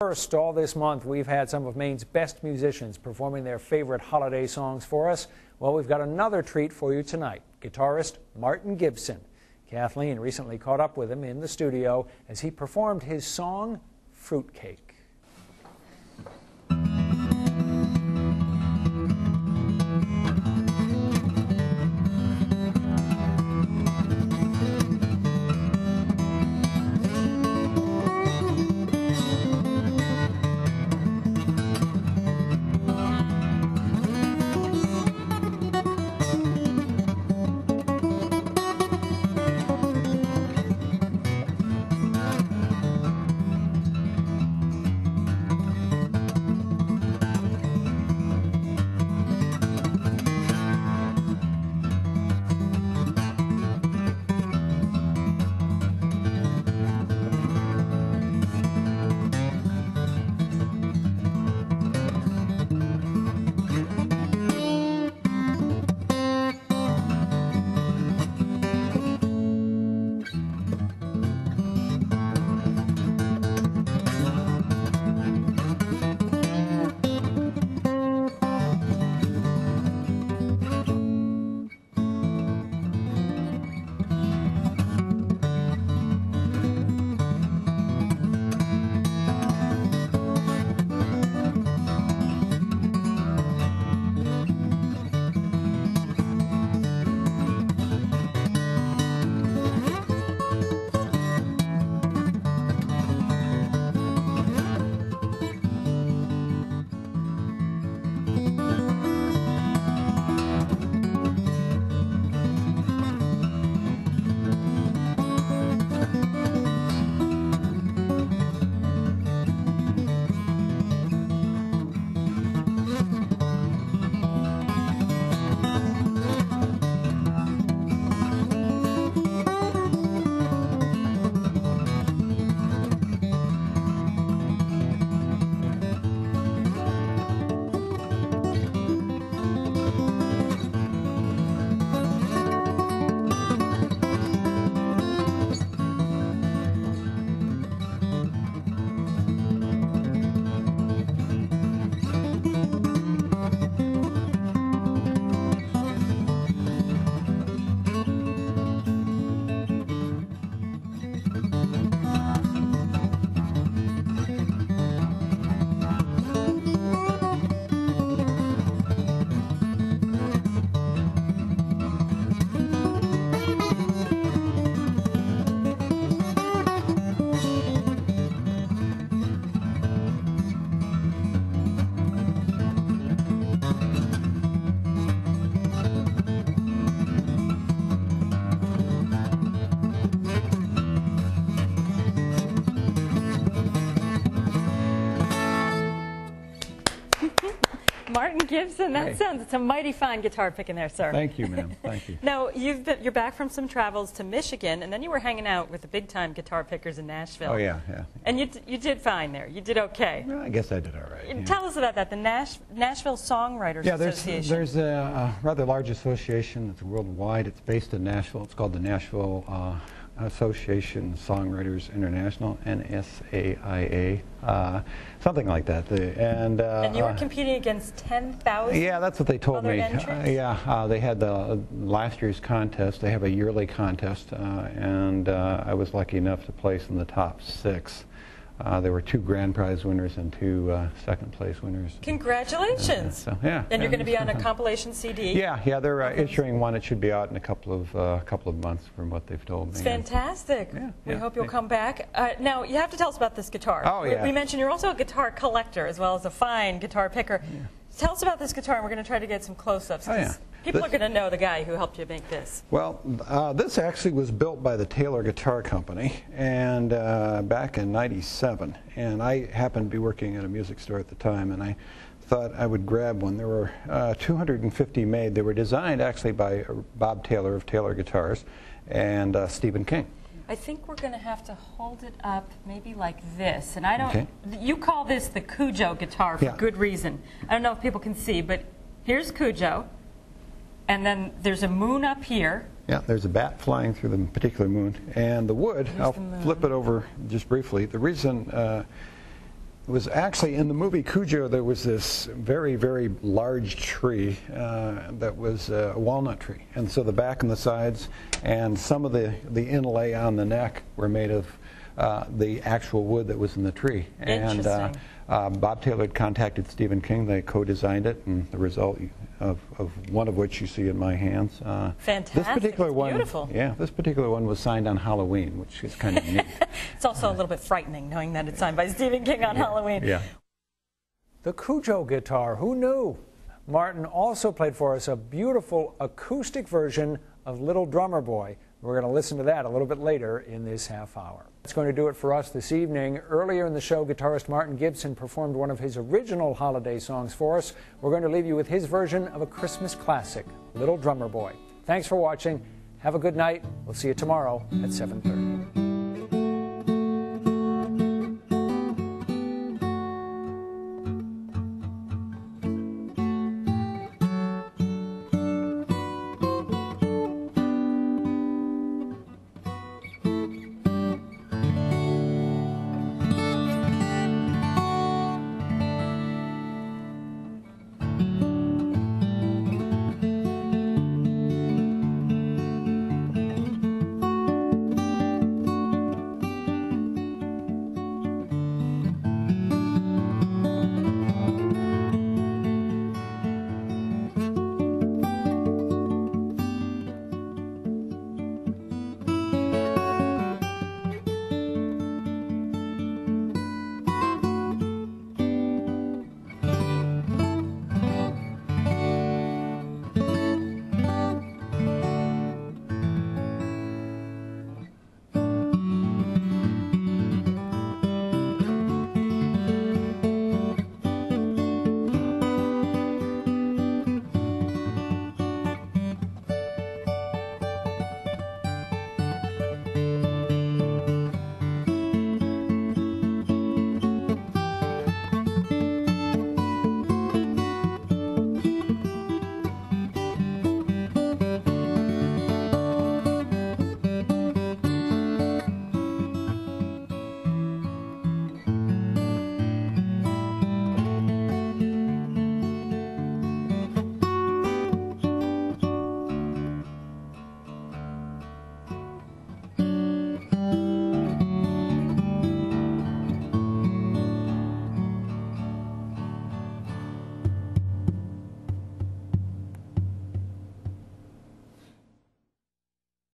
First, all this month, we've had some of Maine's best musicians performing their favorite holiday songs for us. Well, we've got another treat for you tonight. Guitarist Martin Gibson. Kathleen recently caught up with him in the studio as he performed his song, Fruitcake. Martin Gibson, it's a mighty fine guitar picking there, sir. Thank you, ma'am. Thank you. Now, you're back from some travels to Michigan, and then you were hanging out with the big-time guitar pickers in Nashville. Oh, yeah, yeah. And you did fine there. You did okay. Well, I guess I did all right. Yeah. Tell us about that, the Nashville Songwriters Association. There's a rather large association. It's worldwide. It's based in Nashville. It's called the Nashville Association Songwriters International, NSAIA, something like that. And you were competing against 10,000. Yeah, that's what they told me. They had the last year's contest. They have a yearly contest, and I was lucky enough to place in the top 6. There were 2 grand prize winners and 2 second place winners. Congratulations! So, yeah. And you're going to be on a compilation CD. Yeah. They're issuing one. It should be out in a couple of months, from what they've told me. It's fantastic. We hope you'll come back. Now, you have to tell us about this guitar. Oh, yeah. We mentioned you're also a guitar collector as well as a fine guitar picker. Yeah. Tell us about this guitar, and we're going to try to get some close-ups. People are going to know the guy who helped you make this. Well, this actually was built by the Taylor Guitar Company, and back in '97. And I happened to be working at a music store at the time, and I thought I would grab one. There were 250 made. They were designed actually by Bob Taylor of Taylor Guitars and Stephen King. I think we're going to have to hold it up maybe like this. And I don't, you call this the Cujo guitar for good reason. I don't know if people can see, but here's Cujo. And then there's a moon up here. Yeah, there's a bat flying through the particular moon. And the wood, I'll flip it over just briefly. The reason It was actually in the movie Cujo. There was this very, very large tree that was a walnut tree, and so the back and the sides and some of the inlay on the neck were made of the actual wood that was in the tree. And Bob Taylor had contacted Stephen King. They co-designed it, and the result of one of which you see in my hands. Fantastic. This particular one, beautiful. Yeah, this particular one was signed on Halloween, which is kind of neat. It's also a little bit frightening knowing that it's signed by Stephen King on Halloween. Yeah. The Cujo guitar, who knew? Martin also played for us a beautiful acoustic version of Little Drummer Boy. We're going to listen to that a little bit later in this half hour. That's going to do it for us this evening. Earlier in the show, guitarist Martin Gibson performed one of his original holiday songs for us. We're going to leave you with his version of a Christmas classic, Little Drummer Boy. Thanks for watching. Have a good night. We'll see you tomorrow at 7:30.